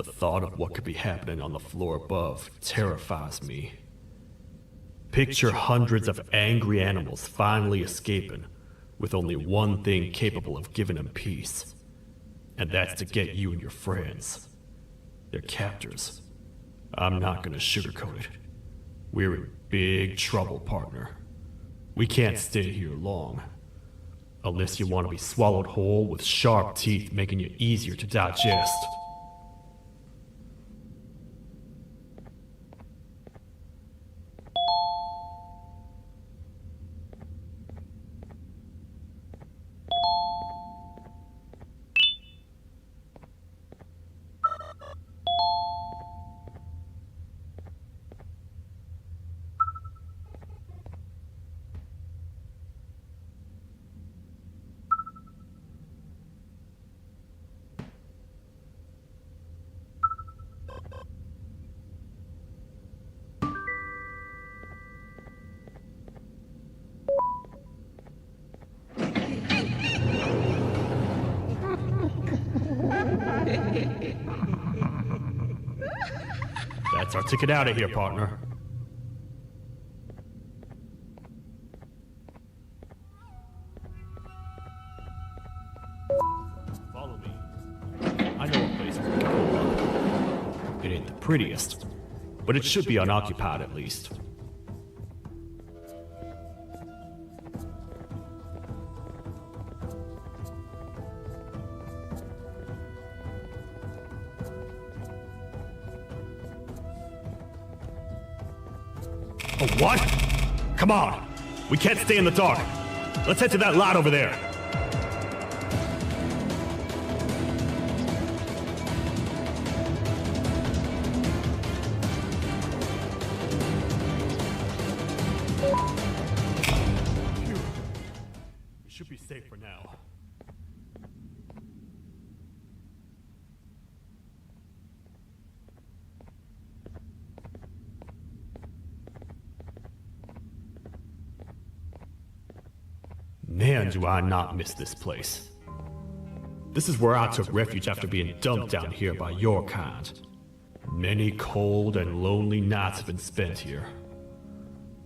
The thought of what could be happening on the floor above terrifies me. Picture hundreds of angry animals finally escaping, with only one thing capable of giving them peace. And that's to get you and your friends. They're captors. I'm not gonna sugarcoat it. We're in big trouble, partner. We can't stay here long. Unless you want to be swallowed whole with sharp teeth making you easier to digest. That's our ticket out of here, partner. Follow me. I know a place we can pull up. It ain't the prettiest, but it should be unoccupied at least. Oh, what? Come on! We can't stay in the dark! Let's head to that lot over there! Phew. We should be safe for now. Man, do I not miss this place. This is where I took refuge after being dumped down here by your kind. Many cold and lonely nights have been spent here.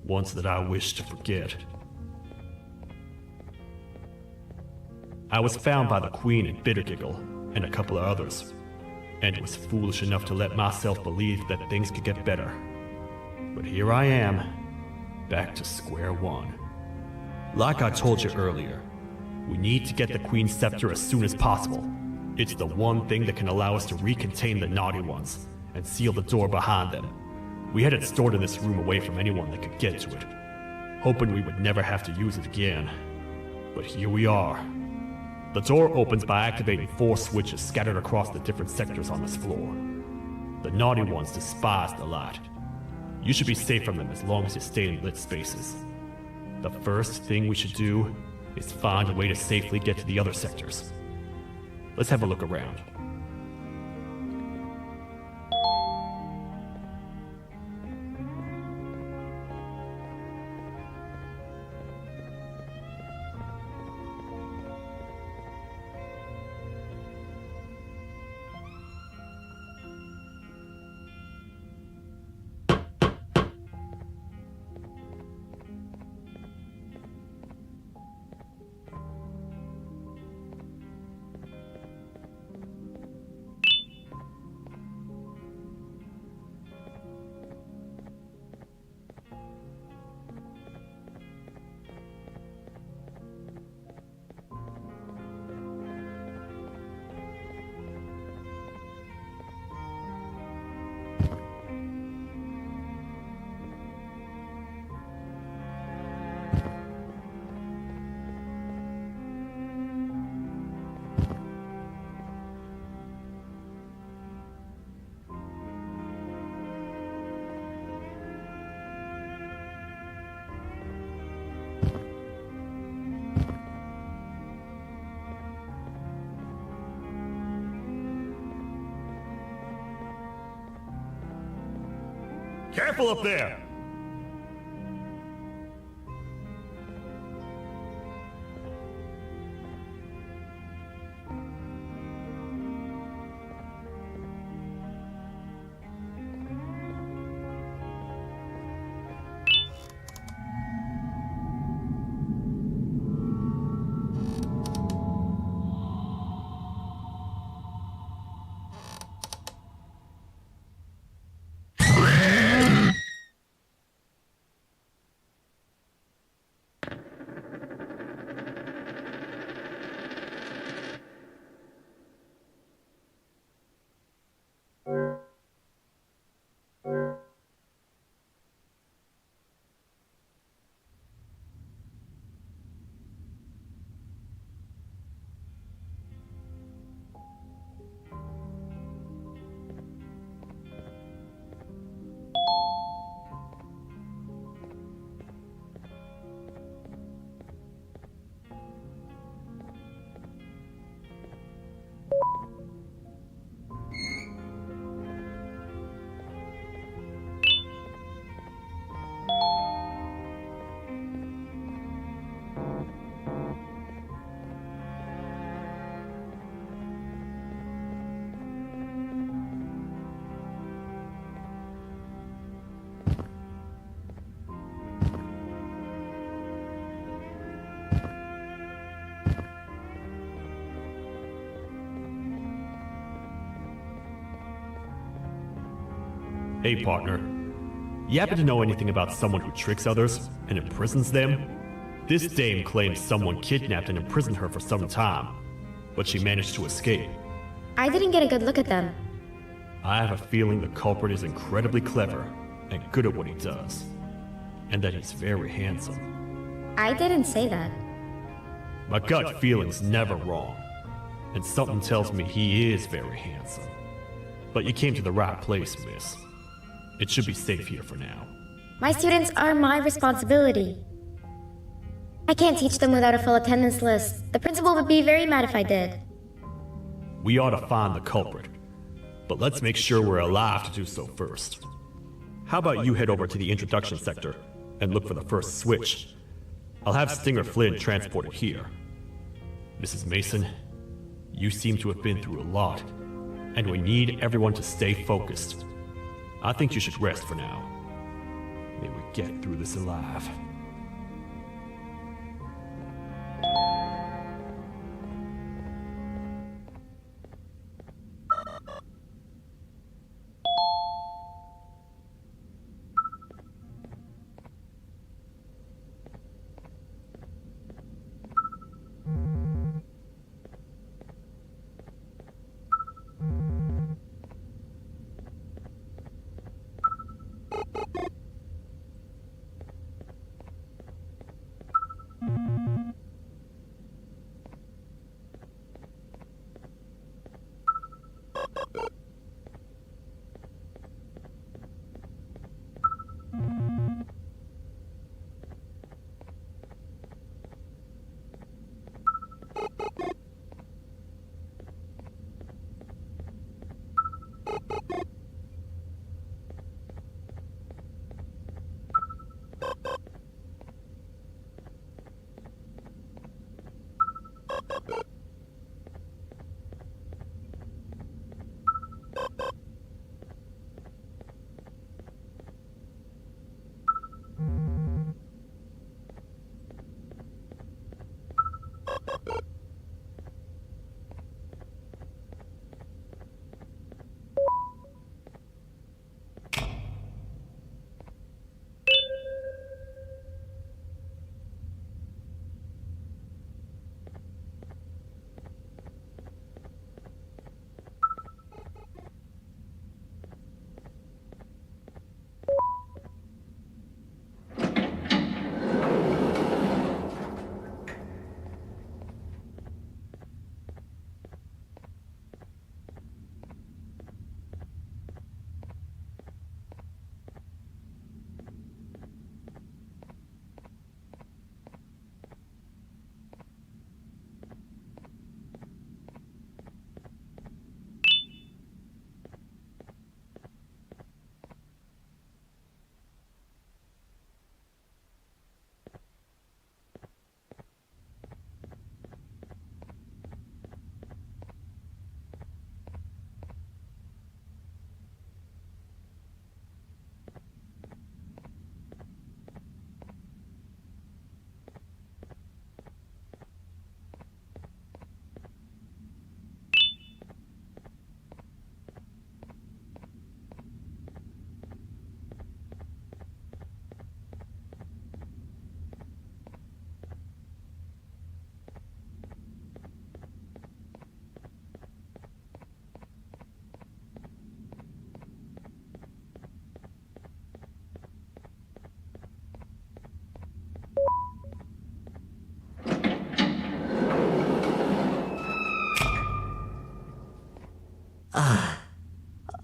Ones that I wish to forget. I was found by the Queen and Bittergiggle, and a couple of others, and was foolish enough to let myself believe that things could get better. But here I am, back to square one. Like I told you earlier, we need to get the Queen's scepter as soon as possible. It's the one thing that can allow us to recontain the naughty ones and seal the door behind them. We had it stored in this room away from anyone that could get to it, hoping we would never have to use it again. But here we are. The door opens by activating 4 switches scattered across the different sectors on this floor. The naughty ones despise the light. You should be safe from them as long as you stay in lit spaces. The first thing we should do is find a way to safely get to the other sectors. Let's have a look around. Careful up there! Hey, partner. You happen to know anything about someone who tricks others and imprisons them? This dame claims someone kidnapped and imprisoned her for some time, but she managed to escape. I didn't get a good look at them. I have a feeling the culprit is incredibly clever and good at what he does, and that he's very handsome. I didn't say that. My gut feeling's never wrong, and something tells me he is very handsome. But you came to the right place, miss. It should be safe here for now. My students are my responsibility. I can't teach them without a full attendance list. The principal would be very mad if I did. We ought to find the culprit, but let's make sure we're alive to do so first. How about you head over to the introduction sector and look for the first switch? I'll have Stinger Flynn transported here. Mrs. Mason, you seem to have been through a lot, and we need everyone to stay focused. I think you should rest for now. May we get through this alive.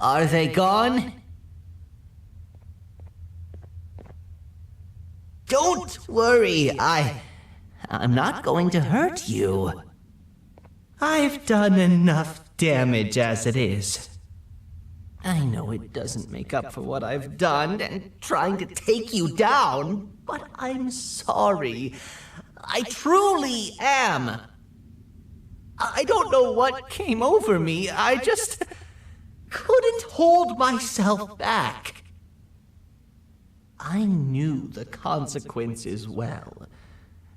Are they gone? Don't worry, I'm not going to hurt you. I've done enough damage as it is. I know it doesn't make up for what I've done and trying to take you down, but I'm sorry. I truly am. I don't know what came over me. I just couldn't hold myself back. I knew the consequences well,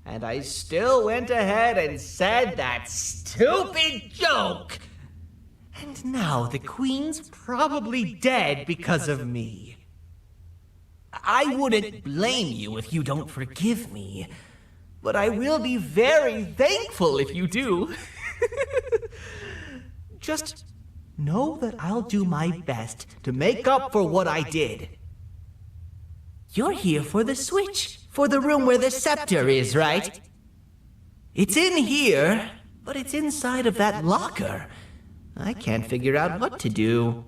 and I still went ahead and said that stupid joke. And now the Queen's probably dead because of me. I wouldn't blame you if you don't forgive me, but I will be very thankful if you do. Just know that I'll do my best to make up for what I did. You're here for the switch, for the room where the scepter is, right? It's in here, but it's inside of that locker. I can't figure out what to do.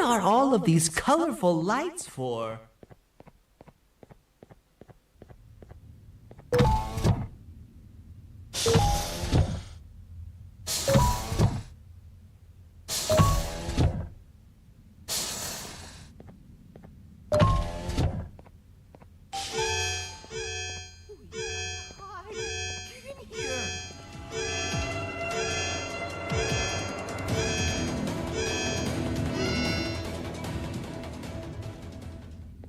are all of these colorful lights for?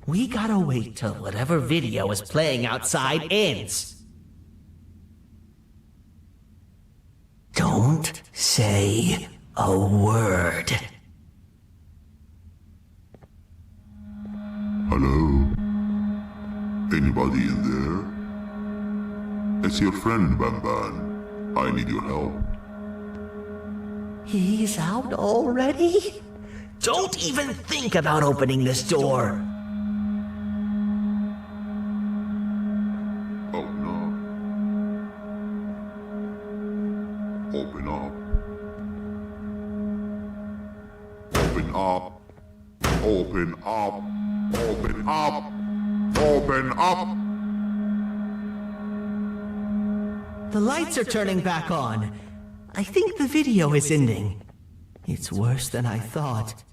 We gotta wait till whatever video is playing outside ends. Don't say a word. Hello? Anybody in there? It's your friend, Banban. I need your help. He's out already? Don't even think about opening this door. Oh no. Open up. Open up. Open up. Open up. Open up. The lights are turning back on. I think the video is ending. It's worse than I thought.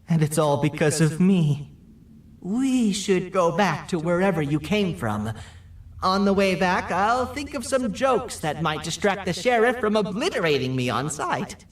And it's all because of me. We should go back to wherever you came from. On the way back, I'll think of some jokes that might distract the sheriff from obliterating me on sight.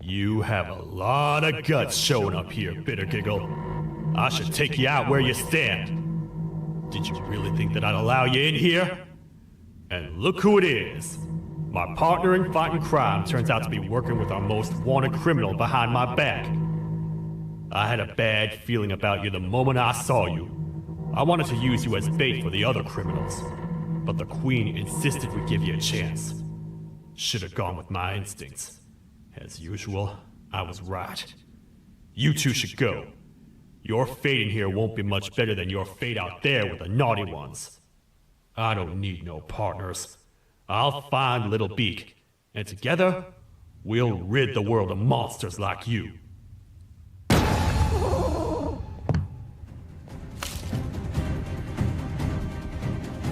You have a lot of guts showing up here, Bitter Giggle. I should take you out where you stand. Did you really think that I'd allow you in here? And look who it is. My partner in fighting crime turns out to be working with our most wanted criminal behind my back. I had a bad feeling about you the moment I saw you. I wanted to use you as bait for the other criminals, but the Queen insisted we give you a chance. Should have gone with my instincts. As usual, I was right. You two should go. Your fate in here won't be much better than your fate out there with the naughty ones. I don't need no partners. I'll find Little Beak, and together, we'll rid the world of monsters like you.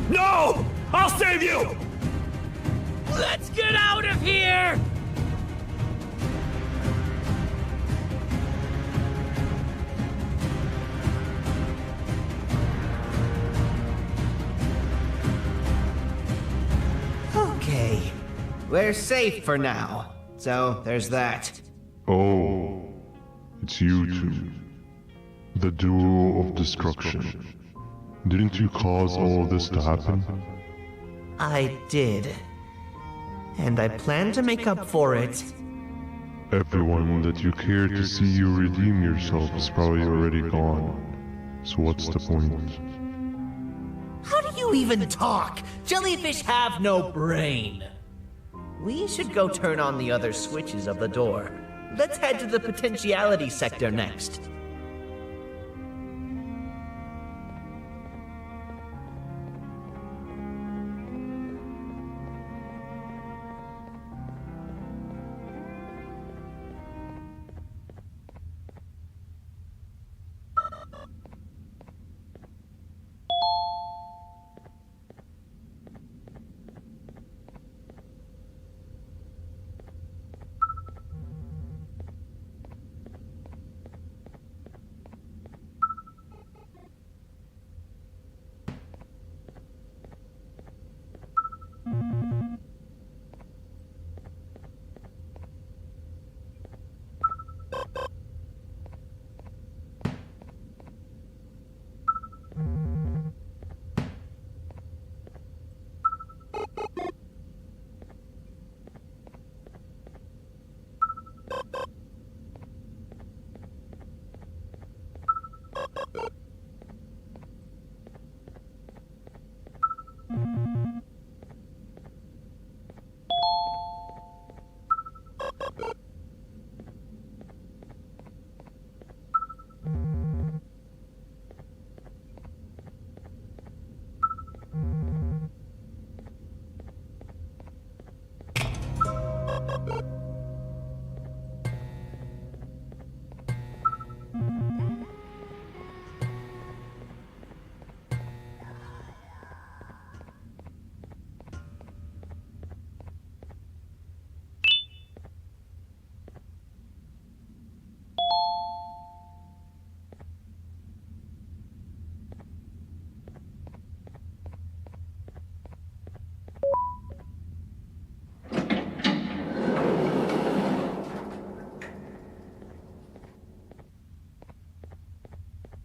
No! I'll save you! Let's get out of here! Okay, we're safe for now. So there's that. Oh, it's you two. The duo of destruction. Didn't you cause all of this to happen? I did. And I plan to make up for it. Everyone that you cared to see you redeem yourself is probably already gone. So what's the point? How do you even talk? Jellyfish have no brain. We should go turn on the other switches of the door. Let's head to the potentiality sector next.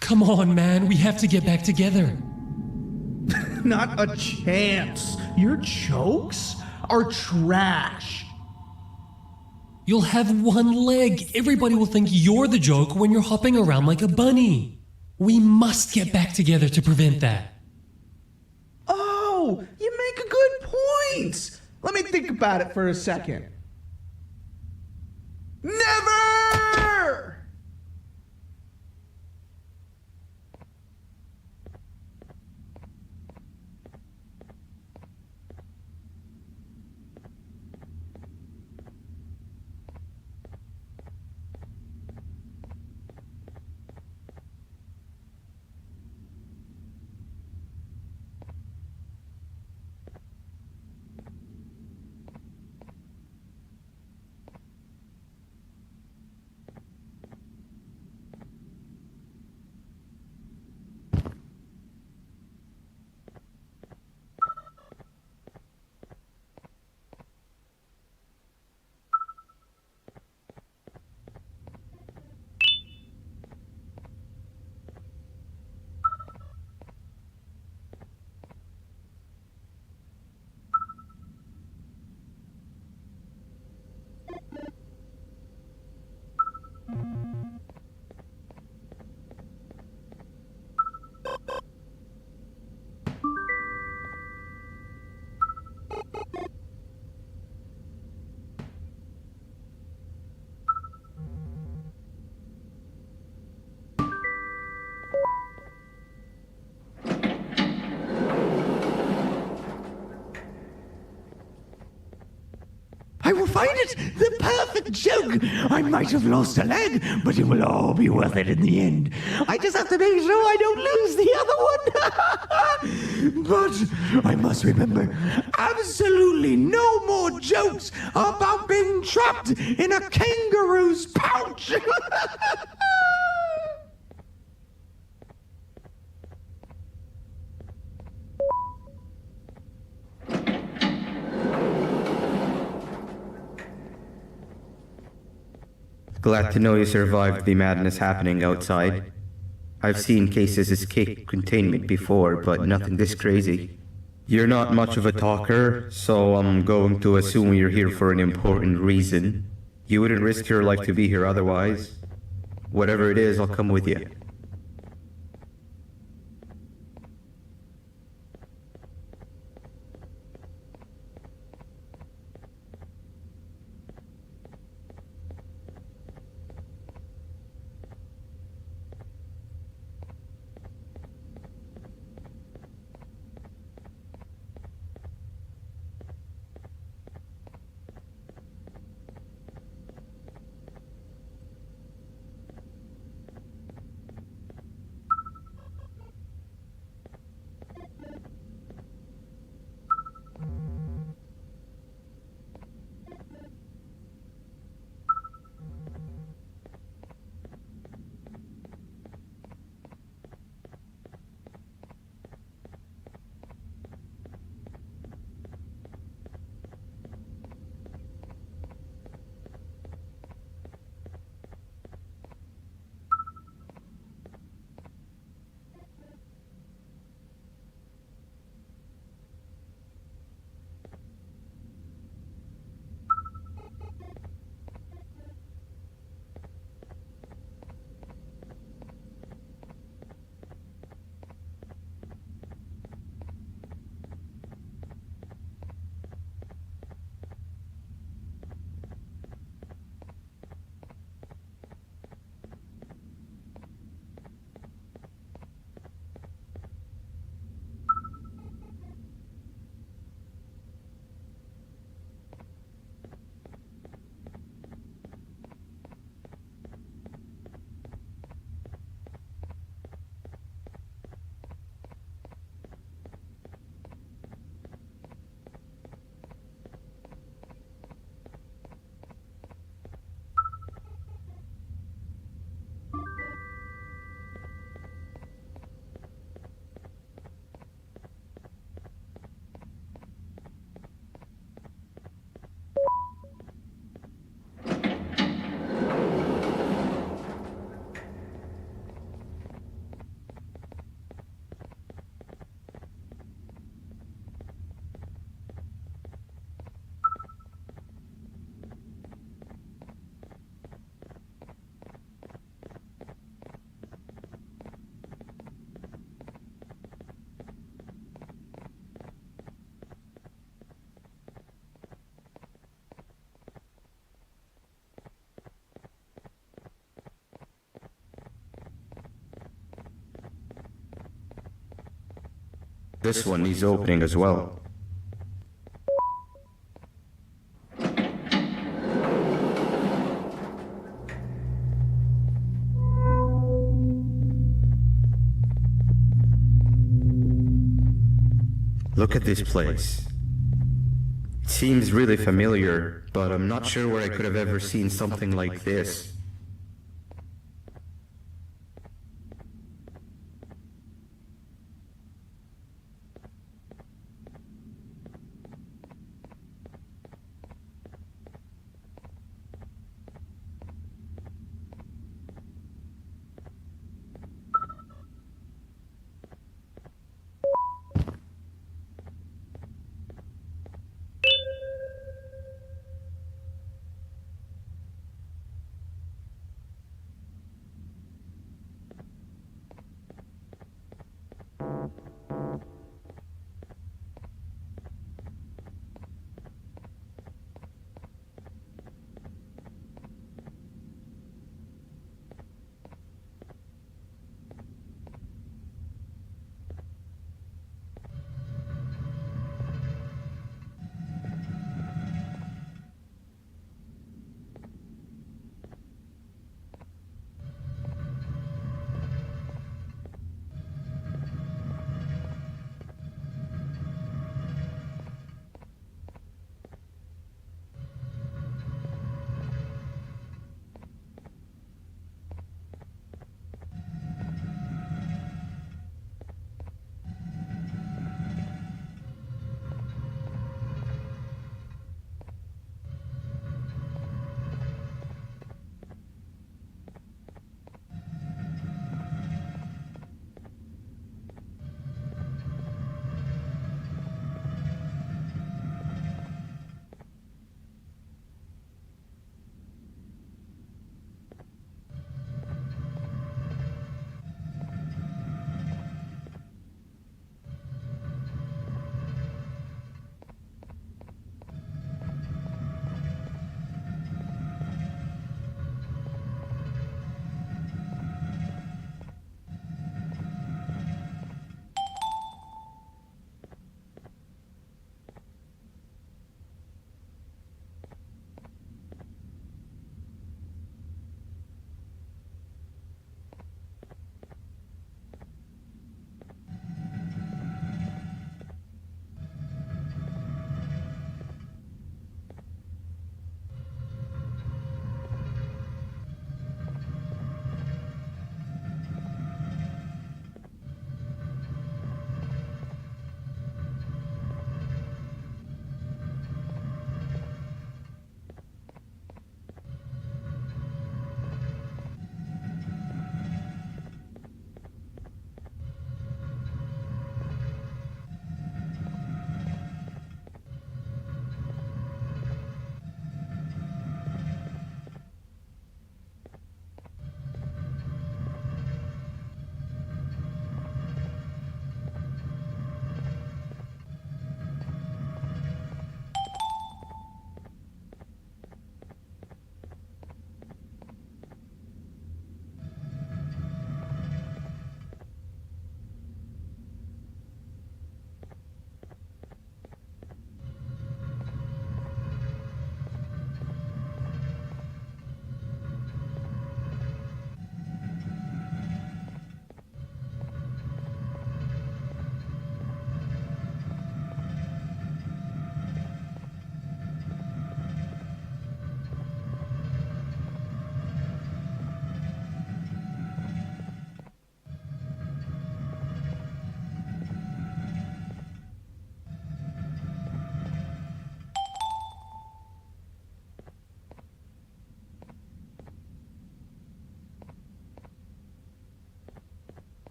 Come on, man, we have to get back together. Not a chance. Your jokes are trash. You'll have one leg. Everybody will think you're the joke when you're hopping around like a bunny. We must get back together to prevent that. Oh, you make a good point. Let me think about it for a second. Never! I will find it! The perfect joke! I might have lost a leg, but it will all be worth it in the end. I just have to make sure I don't lose the other one! But I must remember, absolutely no more jokes about being trapped in a kangaroo's pouch! Glad to know you survived the madness happening outside. I've seen cases escape containment before, but nothing this crazy. You're not much of a talker, so I'm going to assume you're here for an important reason. You wouldn't risk your life to be here otherwise. Whatever it is, I'll come with you. This one needs opening as well. Look at this place. It seems really familiar, but I'm not sure where I could have ever seen something like this.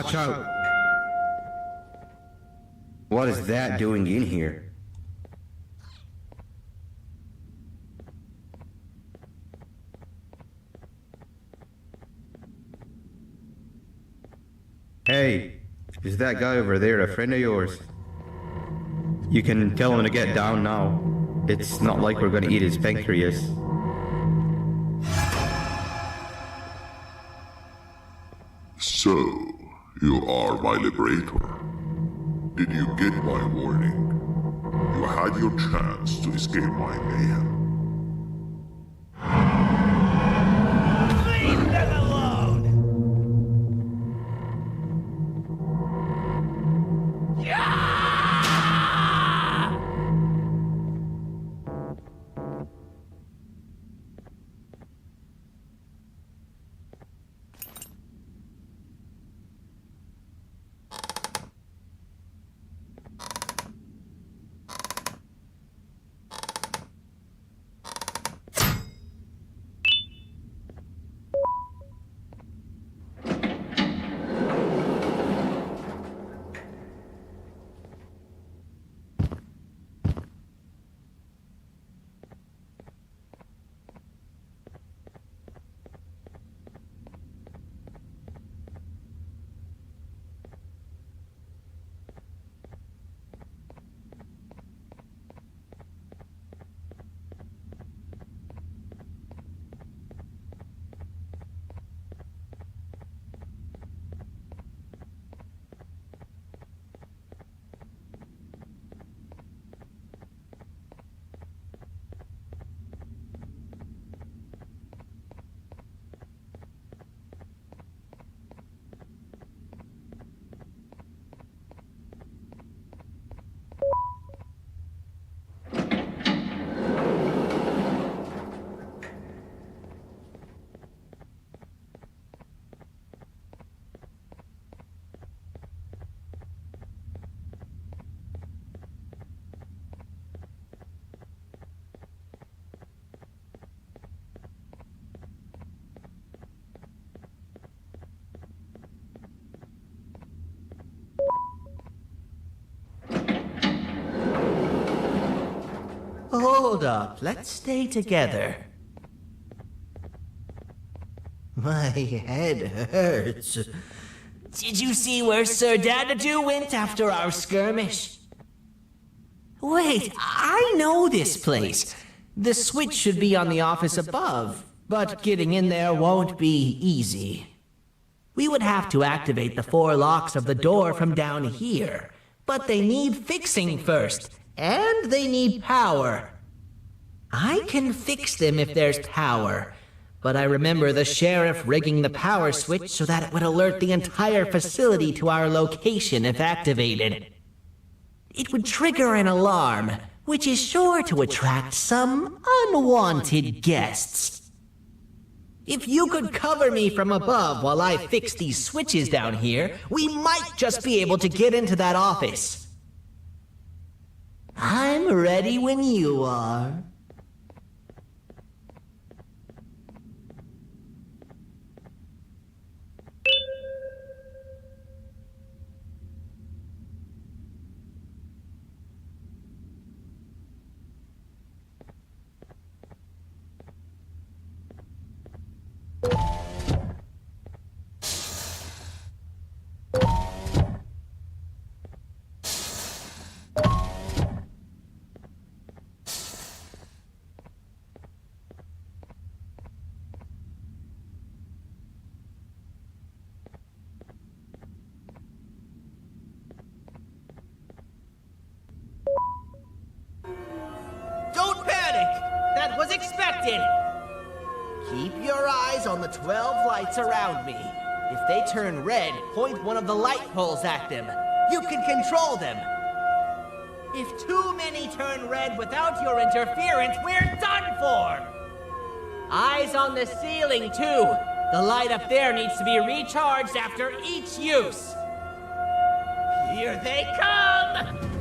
Watch out! What is that doing in here? Hey, is that guy over there a friend of yours? You can tell him to get down now. It's not like we're gonna eat his pancreas. So, you are my liberator. Did you get my warning? You had your chance to escape my mayhem. Leave them alone! Yeah! Hold up, let's stay together. My head hurts. Did you see where Sir Dadadoo went after our skirmish? Wait, I know this place. The switch should be on the office above, but getting in there won't be easy. We would have to activate the 4 locks of the door from down here, but they need fixing first, and they need power. I can fix them if there's power, but I remember the sheriff rigging the power switch so that it would alert the entire facility to our location if activated. It would trigger an alarm, which is sure to attract some unwanted guests. If you could cover me from above while I fix these switches down here, we might just be able to get into that office. I'm ready when you are. Don't panic! That was expected! Keep your eyes on the 12 lights around me. If they turn red, point one of the light poles at them. You can control them. If too many turn red without your interference, we're done for! Eyes on the ceiling, too. The light up there needs to be recharged after each use. Here they come!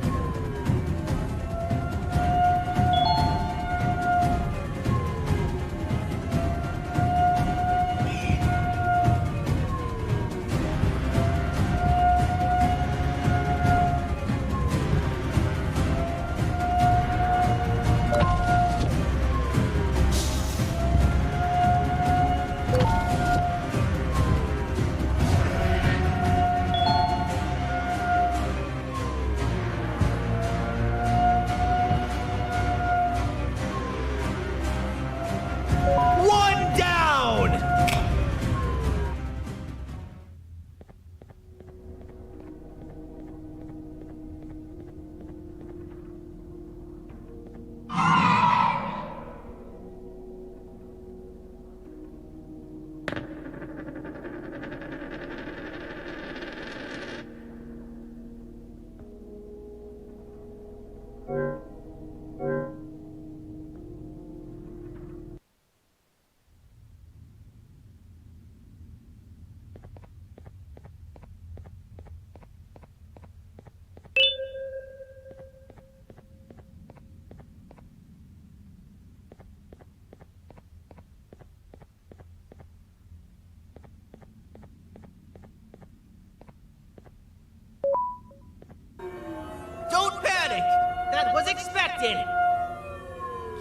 expected!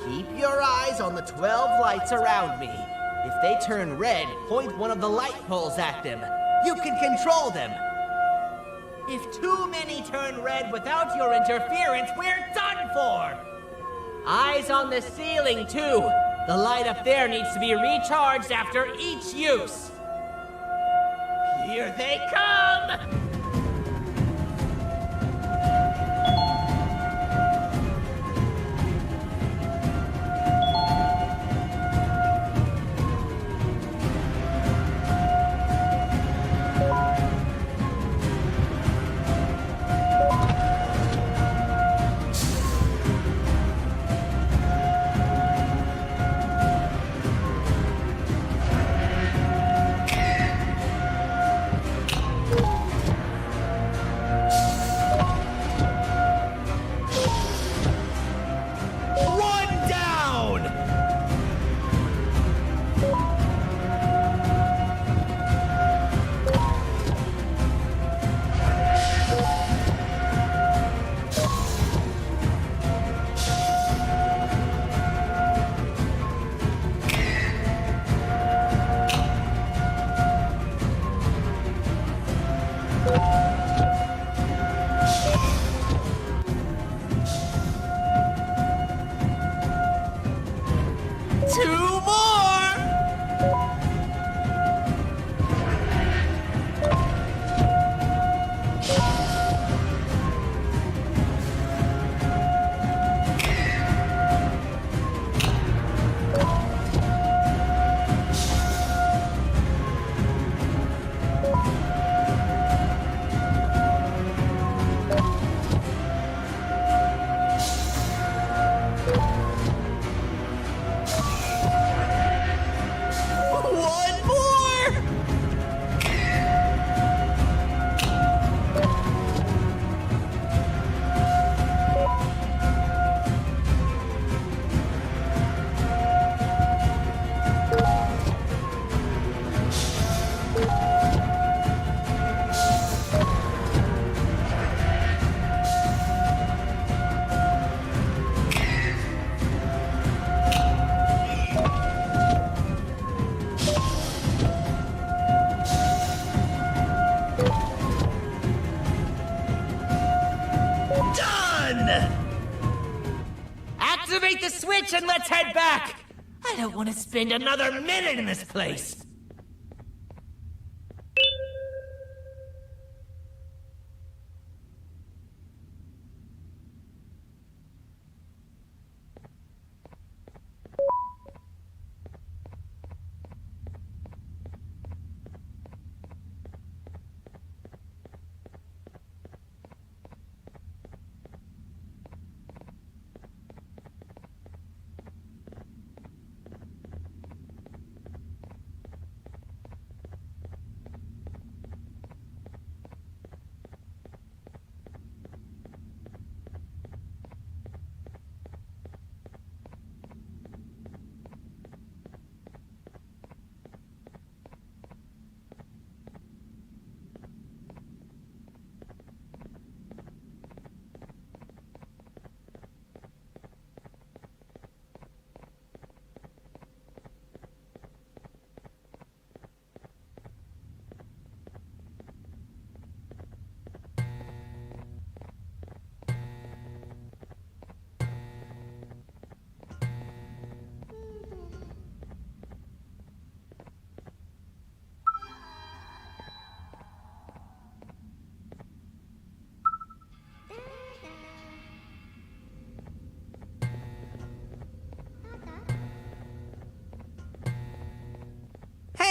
Keep your eyes on the 12 lights around me. If they turn red, point one of the light poles at them. You can control them. If too many turn red without your interference, we're done for! Eyes on the ceiling, too. The light up there needs to be recharged after each use. Here they come! Activate the switch and let's head back! I don't want to spend another minute in this place!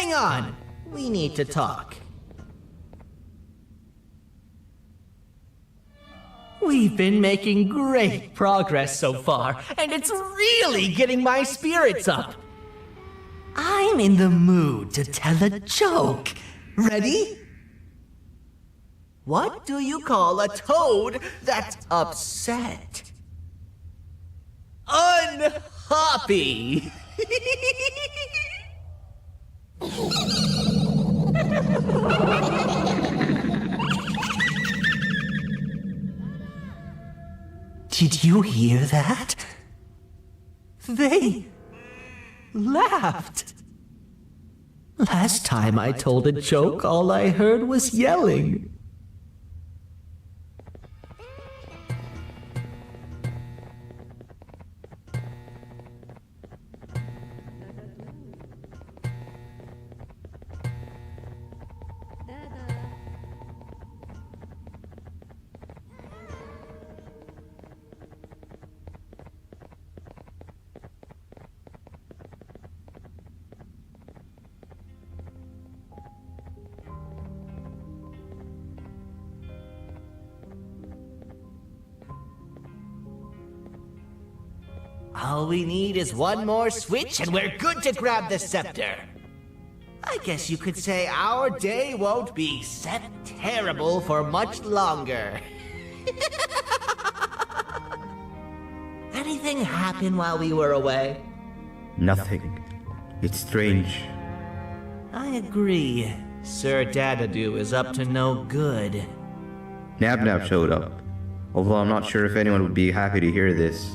Hang on! We need to talk. We've been making great progress so far, and it's really getting my spirits up. I'm in the mood to tell a joke. Ready? What do you call a toad that's upset? Unhappy! Did you hear that? They laughed. Last time I told a joke, all I heard was yelling. All we need is one more switch and we're good to grab the scepter. I guess you could say our day won't be terrible for much longer. Anything happen while we were away? Nothing. It's strange. I agree. Sir Dadadoo is up to no good. Nab showed up, although I'm not sure if anyone would be happy to hear this.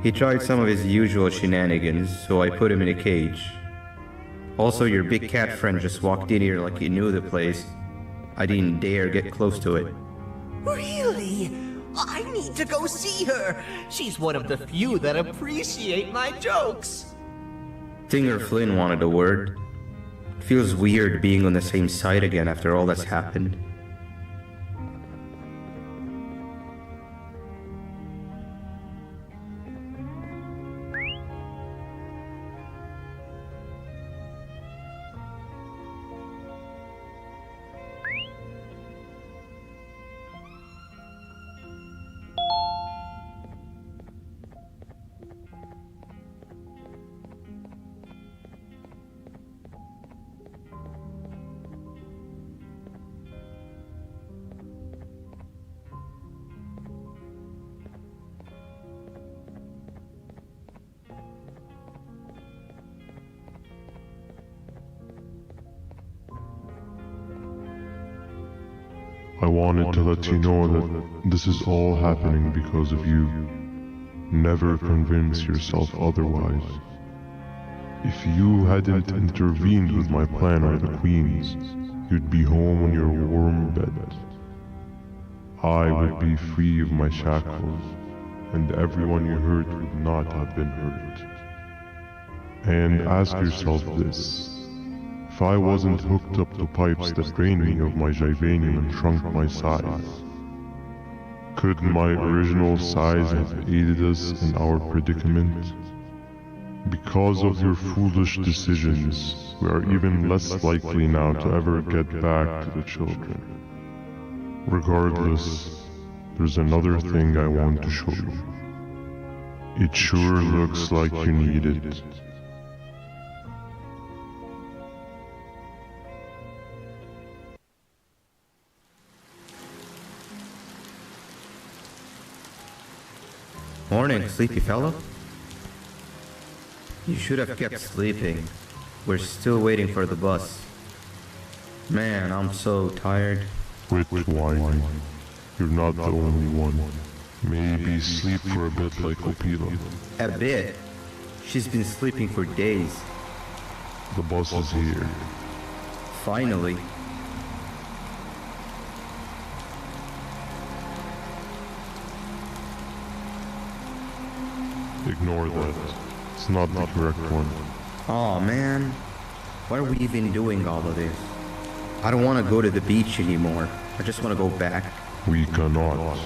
He tried some of his usual shenanigans, so I put him in a cage. Also, your big cat friend just walked in here like he knew the place. I didn't dare get close to it. Really? I need to go see her. She's one of the few that appreciate my jokes. Singer Flynn wanted a word. It feels weird being on the same side again after all that's happened. I wanted to let you know that this is all happening because of you. Never convince yourself otherwise. If you hadn't intervened with my plan or the Queen's, you'd be home in your warm bed. I would be free of my shackles, and everyone you hurt would not have been hurt. And ask yourself this. If I wasn't hooked up to pipes that drained me of my Jivanium and shrunk my size, could my original size have aided us in our predicament? Because of your foolish decisions, we are even less likely now to ever get back to the children. Regardless, there's another thing I want to show you. It sure looks like you need it. Morning, sleepy fellow. You should have kept sleeping. We're still waiting for the bus. Man, I'm so tired. Quit whining. You're not the only one. Maybe sleep for a bit like Opila. A bit? She's been sleeping for days. The bus is here. Finally. Ignore that. It's not the correct one. Aw, man. Why are we even doing all of this? I don't want to go to the beach anymore. I just want to go back. We cannot.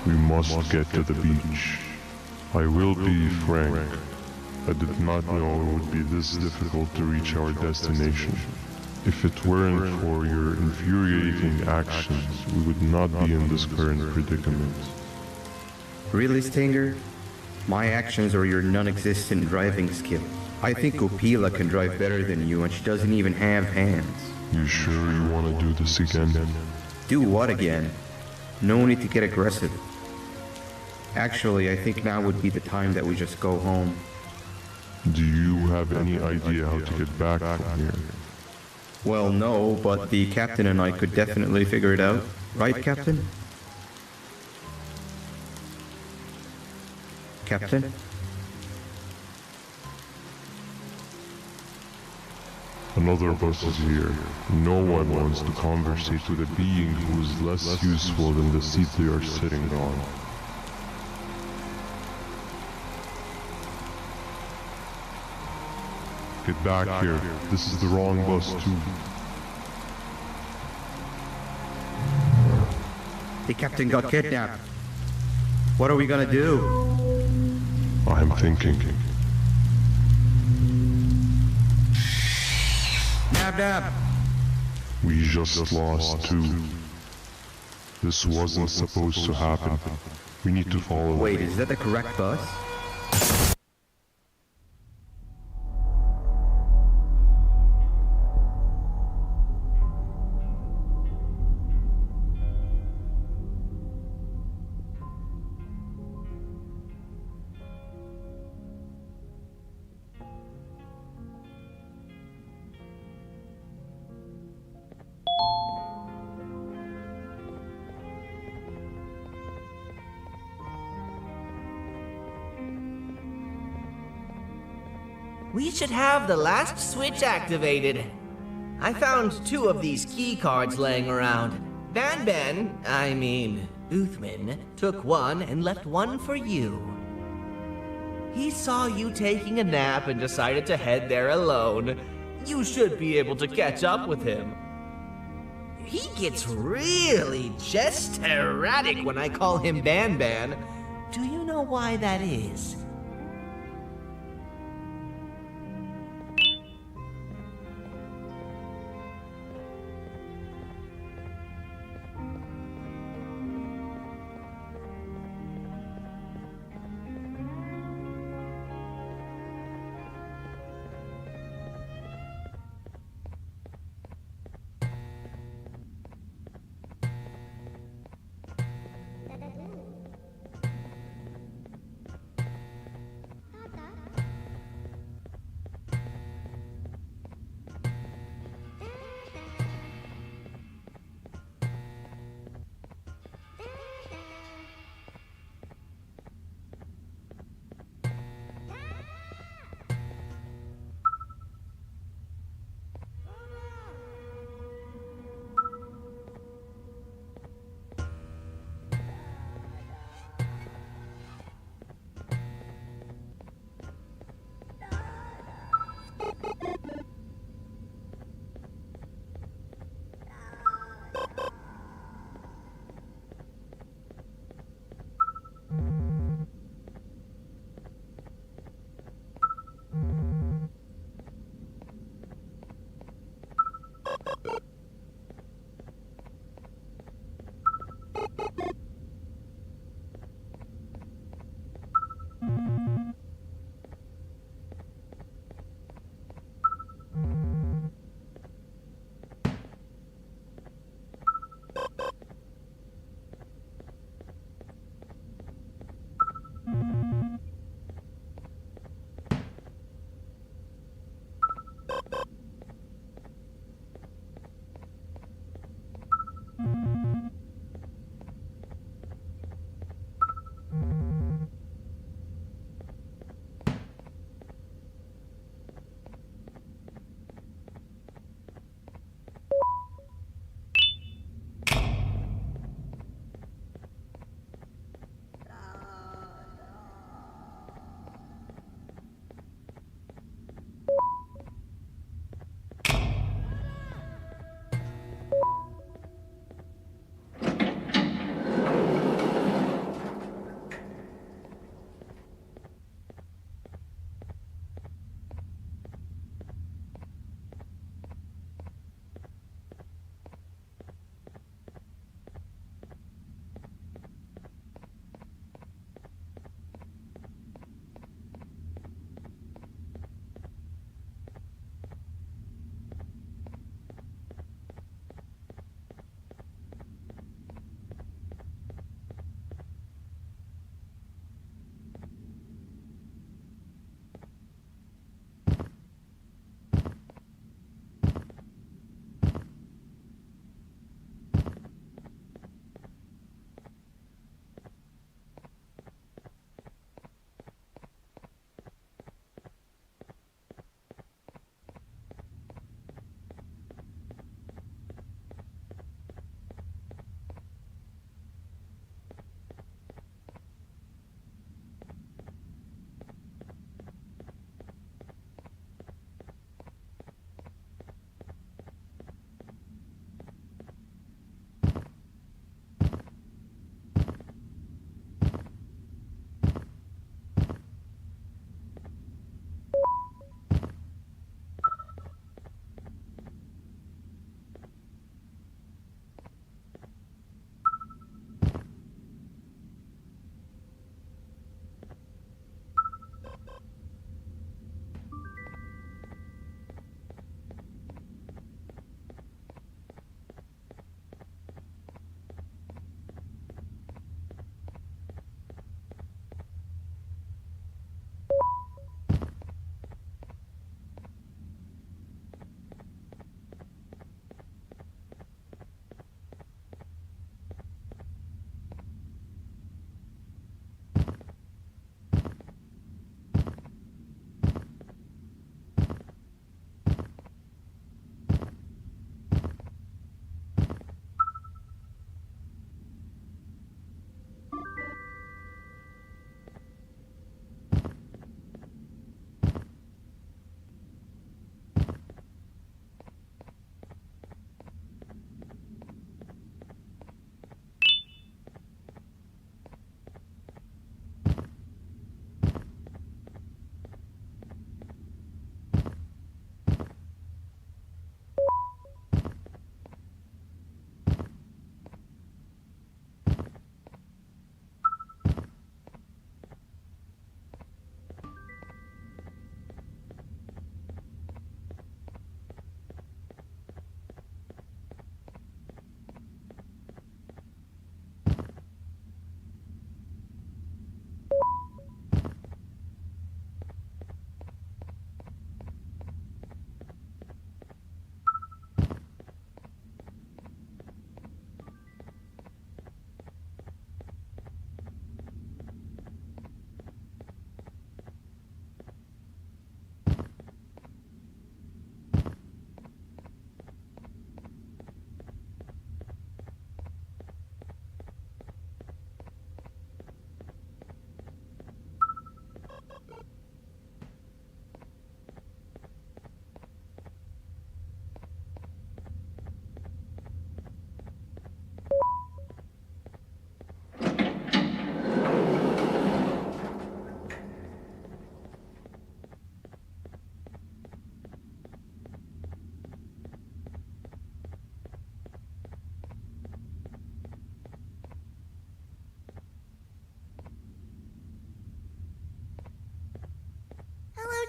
We must get to the beach. I will be frank. I did not know it would be this difficult to reach our destination. If it weren't for your infuriating actions, we would not be in this current predicament. Really, Stinger? My actions are your non-existent driving skill. I think Opila can drive better than you, and she doesn't even have hands. You sure you want to do this again? Do what again? No need to get aggressive. Actually, I think now would be the time that we just go home. Do you have any idea how to get back from here? Well, no, but the captain and I could definitely figure it out. Right, Captain? Captain? Another bus is here. No one wants to conversate with a being who is less useful than the seat they are sitting on. Get back here. This is the wrong bus too. The captain got kidnapped. What are we gonna do? I'm thinking. Nab nab! We just lost two. This wasn't supposed to happen. We need to follow. Wait, is that the correct bus? We should have the last switch activated. I found 2 of these key cards laying around. Banban, Uthman, took one and left one for you. He saw you taking a nap and decided to head there alone. You should be able to catch up with him. He gets really just erratic when I call him Banban. Do you know why that is?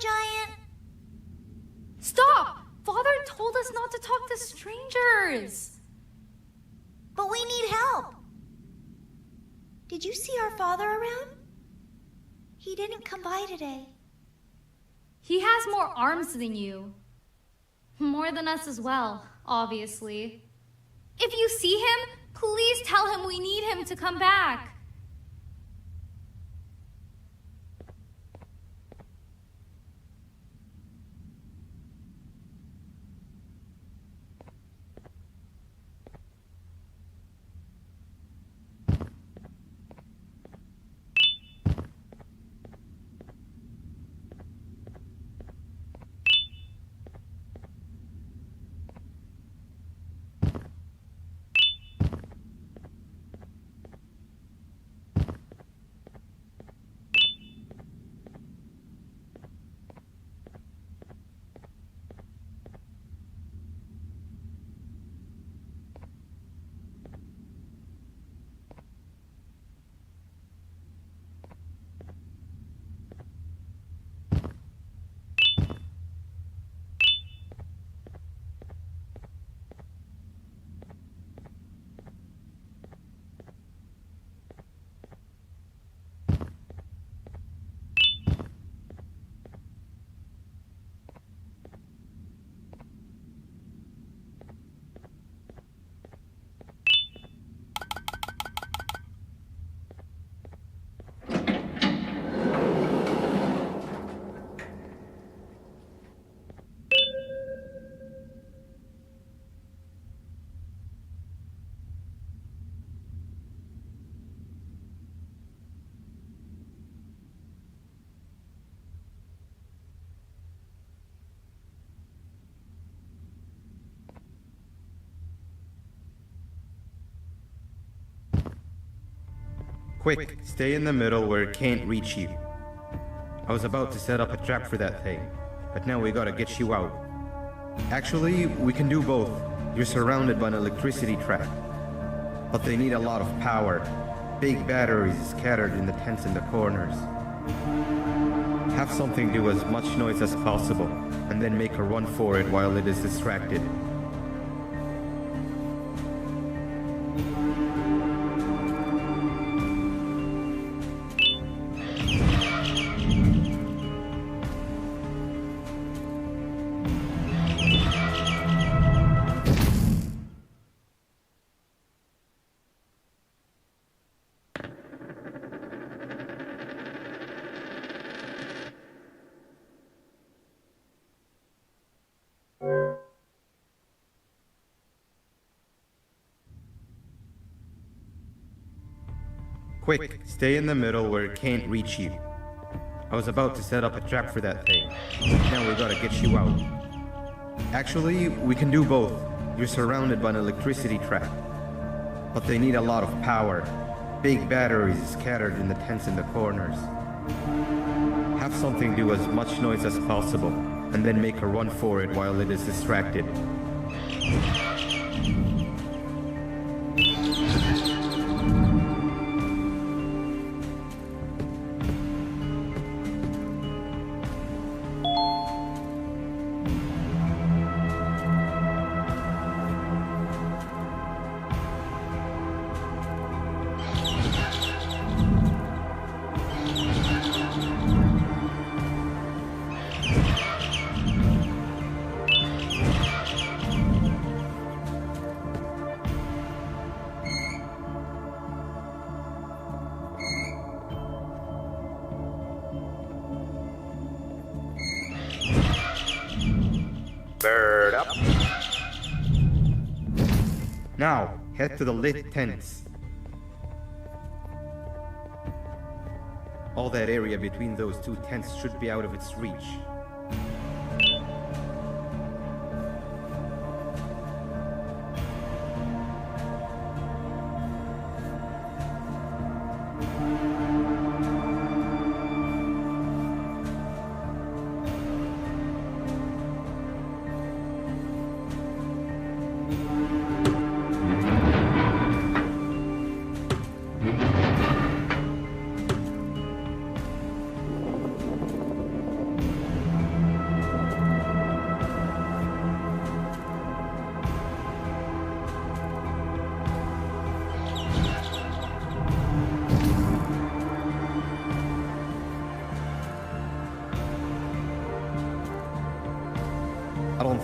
Giant? Stop! Father told us not to talk to strangers. But we need help. Did you see our father around? He didn't come by today. He has more arms than you. More than us as well, obviously. If you see him, please tell him we need him to come back. Quick, stay in the middle where it can't reach you. I was about to set up a trap for that thing, but now we gotta get you out. Actually, we can do both. You're surrounded by an electricity trap, but they need a lot of power. Big batteries scattered in the tents in the corners. Have something do as much noise as possible, and then make a run for it while it is distracted. Quick, stay in the middle where it can't reach you. I was about to set up a trap for that thing. Now we gotta get you out. Actually, we can do both. You're surrounded by an electricity trap, but they need a lot of power. Big batteries scattered in the tents in the corners. Have something do as much noise as possible, and then make a run for it while it is distracted. Bird up. Now, head to the lit tents. All that area between those two tents should be out of its reach.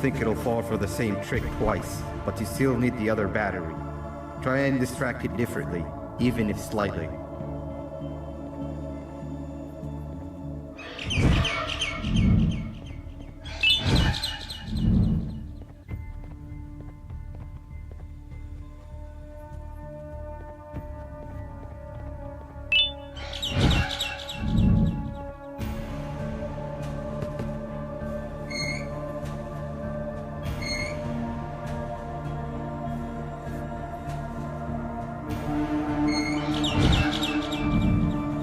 think it'll fall for the same trick twice, but you still need the other battery. Try and distract it differently, even if slightly.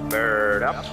Bird up.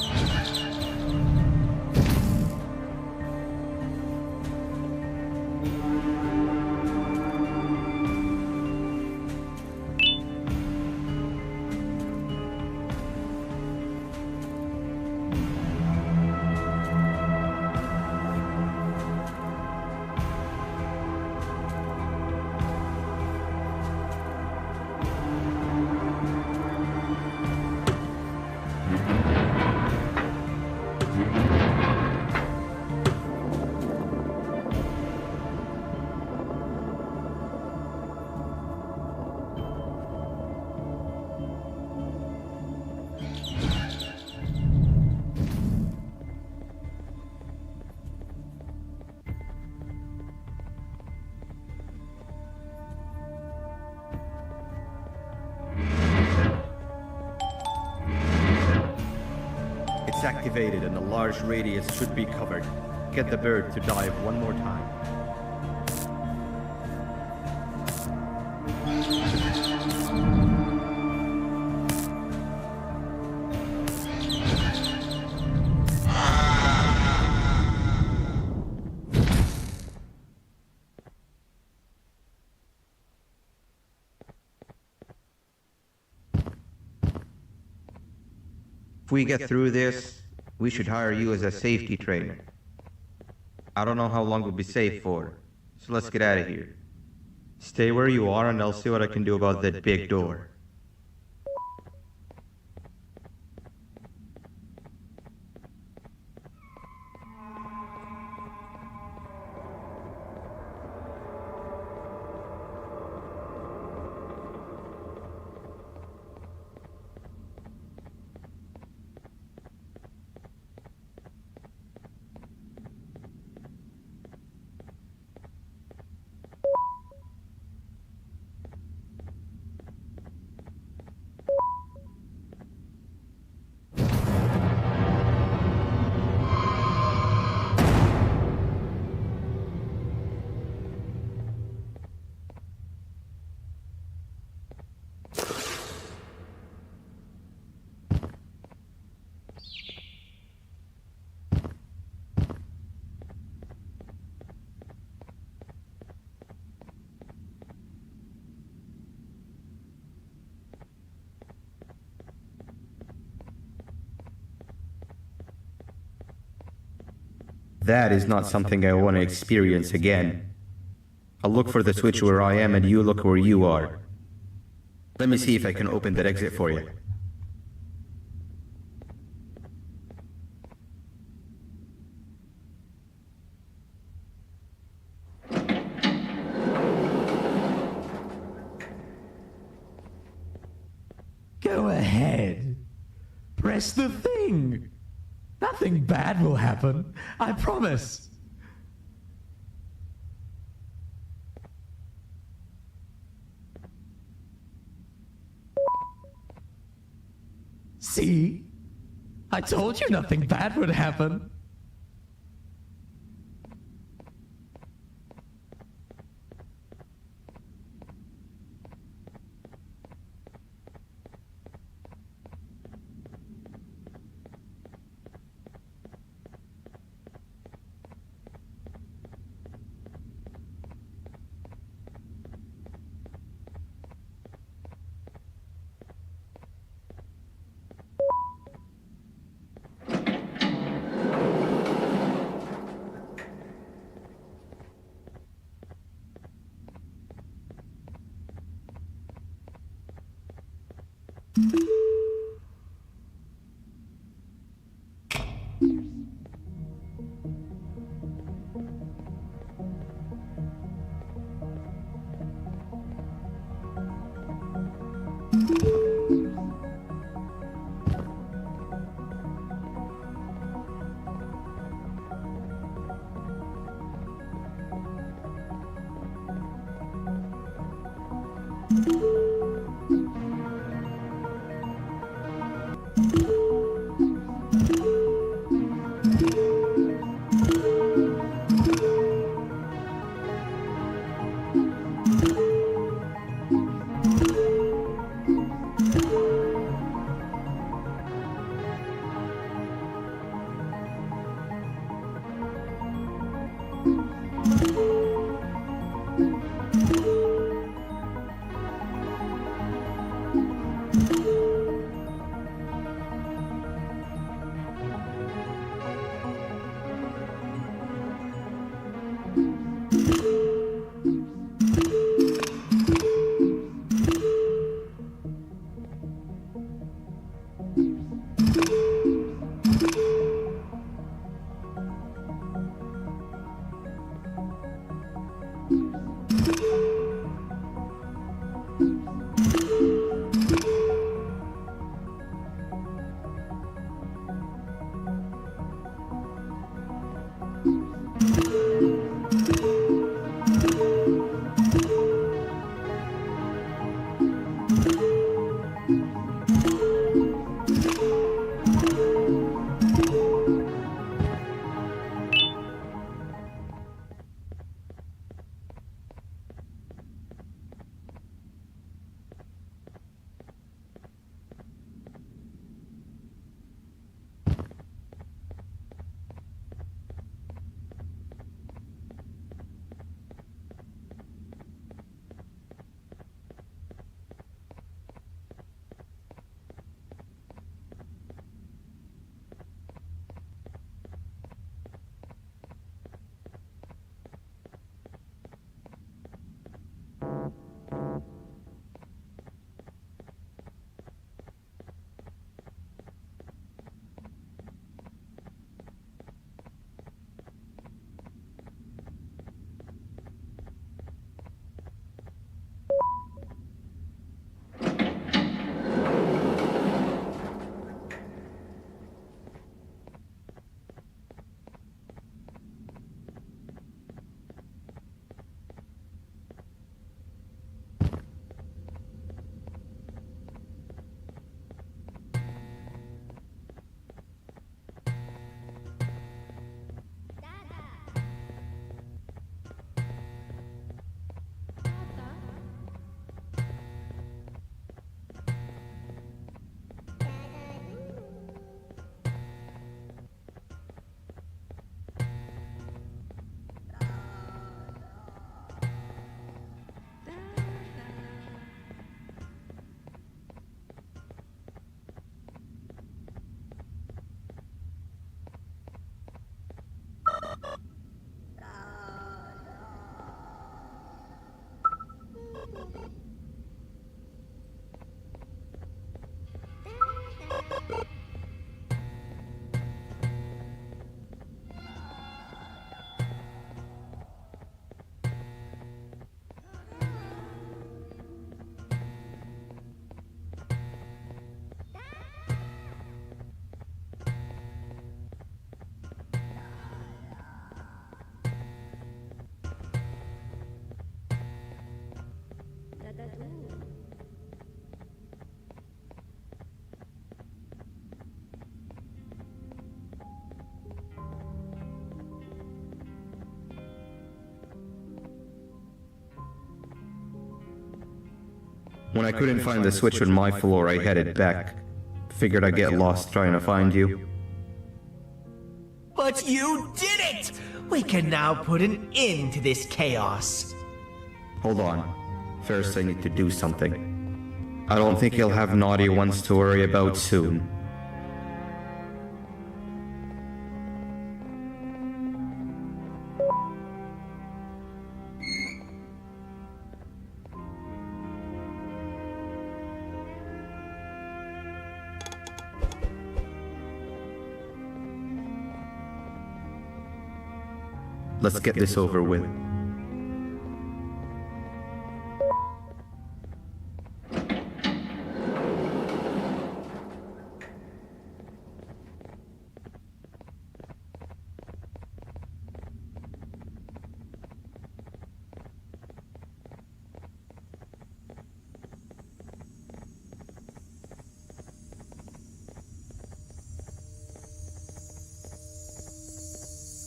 It's activated and a large radius should be covered. Get the bird to dive one more time. If we get through this, we should hire you as a safety trainer. I don't know how long we'll be safe for, so let's get out of here. Stay where you are and I'll see what I can do about that big door. That is not something I want to experience again. I'll look for the switch where I am and you look where you are. Let me see if I can open that exit for you. Go ahead. Press the thing. Nothing bad will happen. I promise. See? I told you nothing bad would happen. When I couldn't find the switch on my floor, I headed back. Figured I'd get lost trying to find you. But you did it! We can now put an end to this chaos. Hold on. First I need to do something. I don't think you'll have naughty ones to worry about soon. Let's get this over with.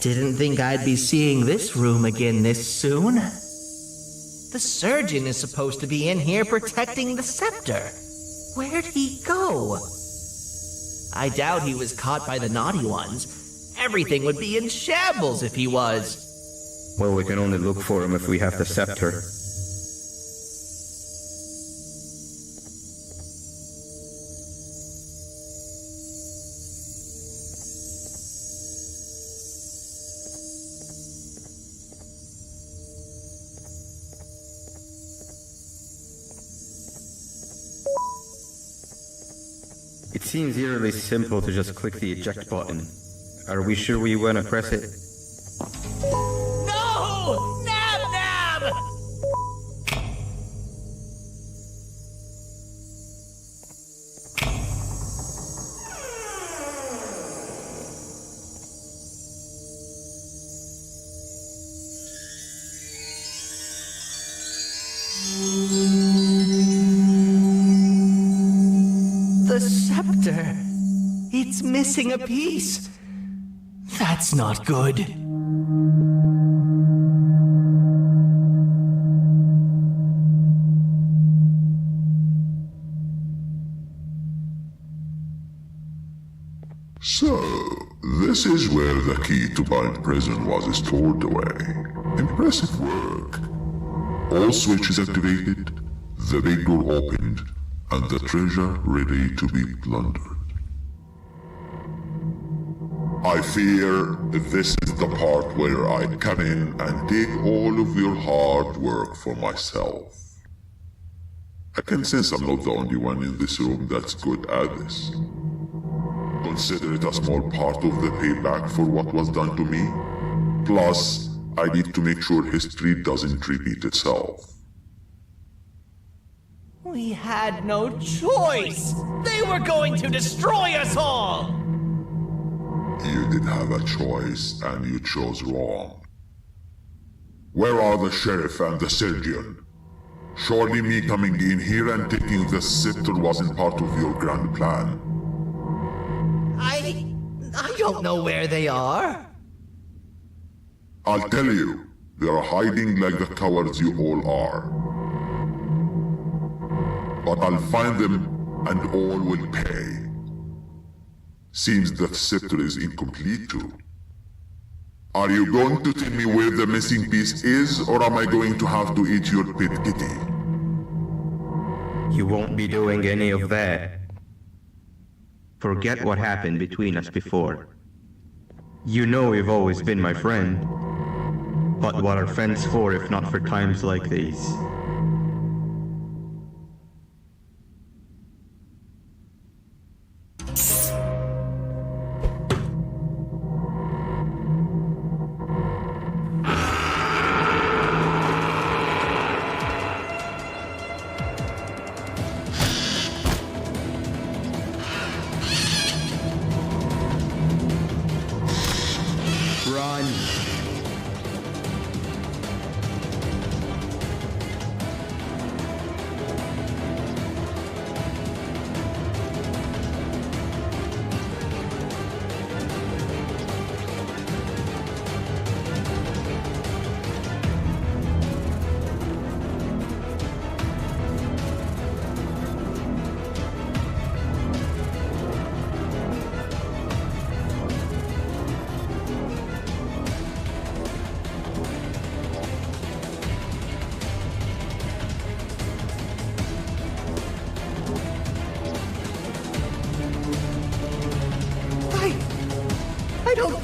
Didn't think I'd be seeing this room again this soon. The surgeon is supposed to be in here protecting the scepter. Where'd he go? I doubt he was caught by the naughty ones. Everything would be in shambles if he was. Well, we can only look for him if we have the scepter. It seems eerily simple to just click the eject button. Are we sure we want to press it? No! Nab Nab! The scepter. It's missing a piece. That's not good. So, this is where the key to Bind Prison was stored away. Impressive work. All switches activated, the big door opened, and the treasure ready to be plundered. I fear this is the part where I come in and take all of your hard work for myself. I can sense I'm not the only one in this room that's good at this. Consider it a small part of the payback for what was done to me. Plus, I need to make sure history doesn't repeat itself. We had no choice! They were going to destroy us all! You did have a choice, and you chose wrong. Where are the sheriff and the surgeon? Surely me coming in here and taking the scepter wasn't part of your grand plan. I don't know where they are. I'll tell you, they're hiding like the cowards you all are. But I'll find them, and all will pay. Seems that scepter is incomplete too. Are you going to tell me where the missing piece is, or am I going to have to eat your pet kitty? You won't be doing any of that. Forget what happened between us before. You know you've always been my friend. But what are friends for if not for times like these?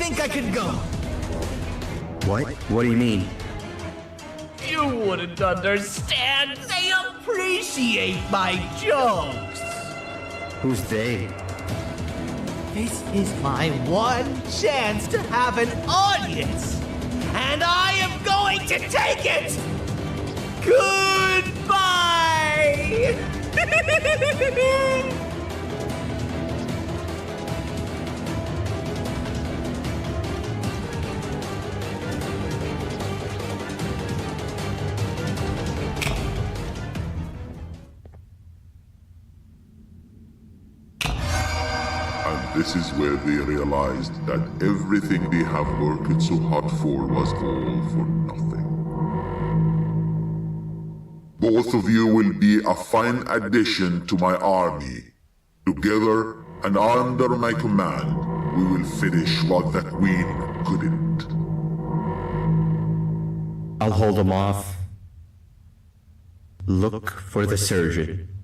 think I could go. What? What do you mean? You wouldn't understand. They appreciate my jokes. Who's they? This is my one chance to have an audience. And I am going to take it. Goodbye. This is where they realized that everything they have worked so hard for was all for nothing. Both of you will be a fine addition to my army. Together and under my command, we will finish what the Queen couldn't. I'll hold them off. Look for the surgeon.